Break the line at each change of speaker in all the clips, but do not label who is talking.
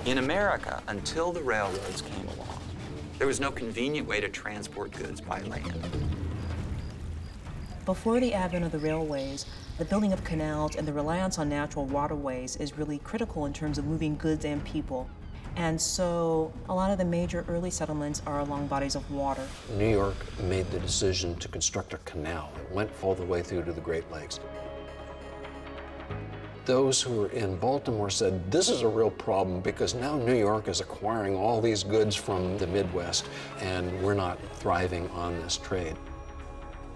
In America, until the railroads came along, there was no convenient way to transport goods by land.
Before the advent of the railways, the building of canals and the reliance on natural waterways is really critical in terms of moving goods and people. And so a lot of the major early settlements are along bodies of water.
New York made the decision to construct a canal. It went all the way through to the Great Lakes. Those who were in Baltimore said, this is a real problem because now New York is acquiring all these goods from the Midwest and we're not thriving on this trade.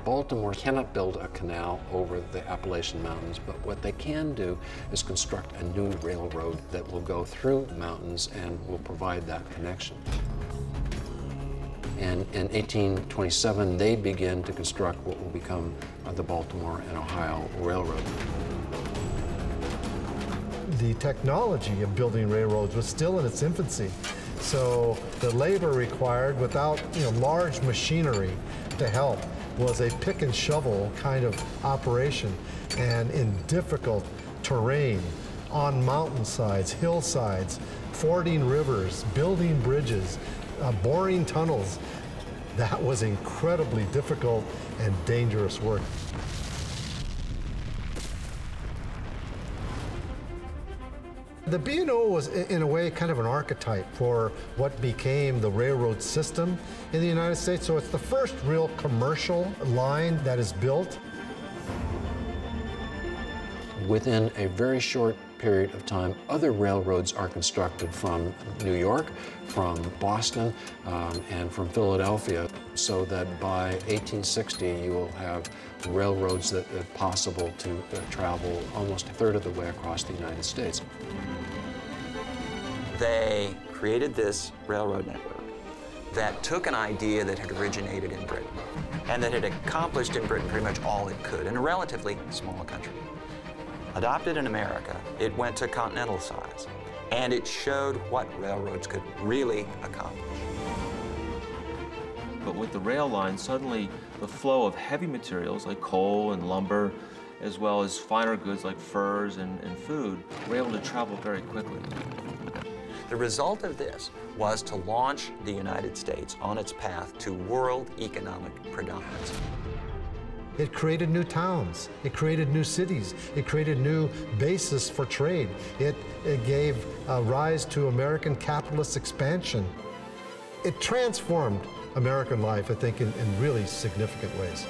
Baltimore cannot build a canal over the Appalachian Mountains, but what they can do is construct a new railroad that will go through the mountains and will provide that connection. And in 1827, they begin to construct what will become the Baltimore and Ohio Railroad.
The technology of building railroads was still in its infancy. So the labor required without large machinery to help was a pick and shovel kind of operation, and in difficult terrain, on mountainsides, hillsides, fording rivers, building bridges, boring tunnels. That was incredibly difficult and dangerous work. The B&O was, in a way, kind of an archetype for what became the railroad system in the United States. So it's the first real commercial line that is built.
Within a very short period of time, other railroads are constructed from New York, from Boston, and from Philadelphia, so that by 1860 you will have railroads that are possible to travel almost a third of the way across the United States.
They created this railroad network that took an idea that had originated in Britain and that had accomplished in Britain pretty much all it could in a relatively small country. Adopted in America, it went to continental size, and it showed what railroads could really accomplish.
But with the rail line, suddenly the flow of heavy materials like coal and lumber, as well as finer goods like furs and food, were able to travel very quickly.
The result of this was to launch the United States on its path to world economic predominance.
It created new towns, it created new cities, it created new bases for trade. It gave rise to American capitalist expansion. It transformed American life, I think, in really significant ways.